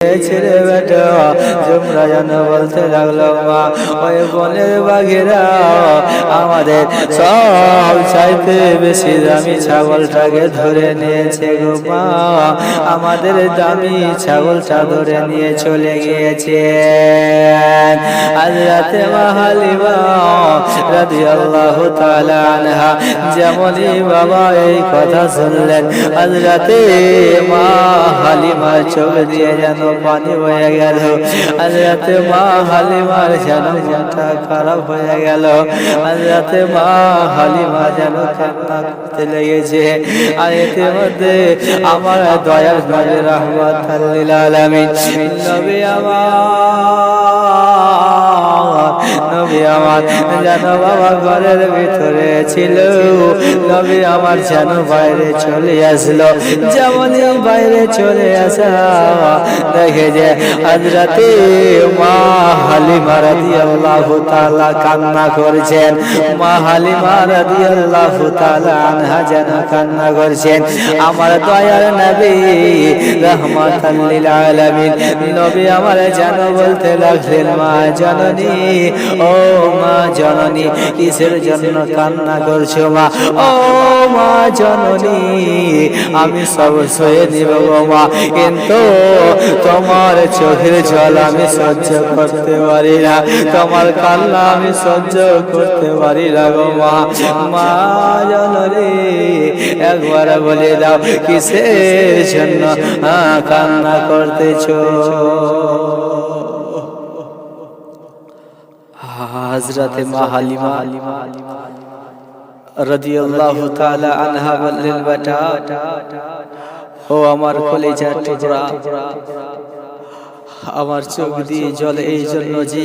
ছেড়ে বেটা তোমরা যেন বলতে লাগলো মা ওই বনের বাঘেরা আমাদের সব চাইতে বেশি দামি ছাগলটাকে ধরে নিয়েছে গো মা, আমাদের দামি ছাগলটা ধরে নিয়ে চলে গিয়েছে। হযরতে মা হালিমা রাদিয়াল্লাহু তাআলা আনহা যেমনই বাবা এই কথা শুনলেন, হযরতে মা হালিমার চোখ দিয়ে যেন পানি বয়ে গেল। হযরতে মা হালিমার যেন মনটা খারাপ হয়ে গেল। হযরতে মা হালিমা যেন কান্না করতে লেগেছে। আর এর মধ্যে আমার দয়ার নবী রাহমাতাল লিল আলামিন নবী আমার যেন বাবা ঘরের ভিতরে ছিল, নবী আমার যেন বাইরে চলে আসলো। যেমনই বাইরে চলে আসা দেখে যে হযরতে মা হালিমা রাদিয়াল্লাহু তাআলা কান্না করছেন। মা হালিমা রাদিয়াল্লাহু তাআলা আনহা যেন কান্না করছেন। আমার দয়ার নবী রাহমাতাল লিল আলামিন নবী আমার যেন বলতে লাগলেন, মা জননী, ও মা জননী, কিসের জন্য কান্না করছো মা? ও মা জননী, আমি সব সয়ে নিব গো মা, কিন্তু তোমার চোখের জল আমি সহ্য করতে পারি না, তোমার কান্না আমি সহ্য করতে পারি না গো মা। মা জননী একবার বলে দাও কিসের জন্য কান্না করতেছো? হযরতে মা হালিমা রাদিয়াল্লাহু তাআলা আনহা বললেন, বেটা ও আমার কলিজার টুকরা, আমার চোখ দিয়ে জলে এই জন্য যে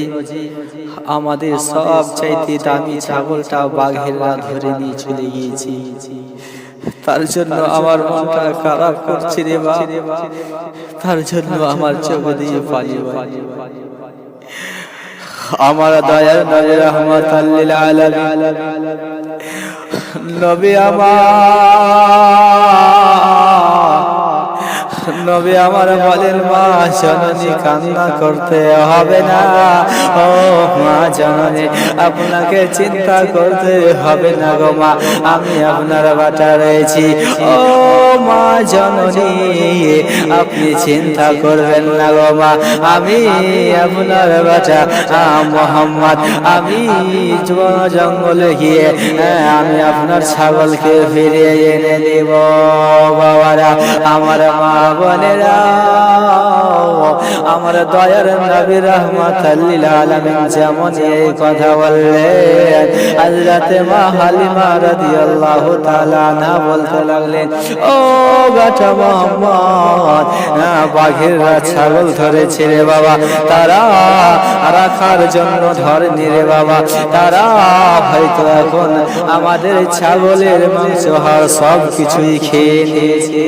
আমাদের সব চাইতে দামি ছাগলটা বাঘেরা ধরে নিয়ে চলে গিয়েছি, তার জন্য আমার মনটা খারাপ করছে রে বাপ, তার জন্য আমার চোখ দিয়ে পানি বয়। আমার দয়ার নবী রাহমাতাল লিল আলামিন নবী আমার বলেন, মা জননী কান্না করতে হবে না, ও মা জননী আপনাকে চিন্তা করতে হবে না গো মা, আমি আপনার বাটা রয়েছি। ও মা জননী আপনি চিন্তা করবেন না গো মা, আমি আপনার বাটা মুহাম্মদ, আমি জঙ্গলে গিয়ে আমি আপনার ছাগলকে ফিরিয়ে এনে দেব। বাবারা, আমার মা বোনেরা, আমার দয়ার নবী রাহমাতাল লিল আলামিন যেমন এই কথা বললেন, হযরতে মা হালিমা রাদিয়াল্লাহু তাআলা আনহা বলতে লাগলেন, ও বেটা মুহাম্মদ, বাঘেরা ছাগল ধরেছে রে বাবা, তারা রাখার জন্য ধরেনি রে বাবা, তারা হয়তো এখন আমাদের ছাগলের মাংস হাড় সব কিছুই খেয়ে নিয়েছে।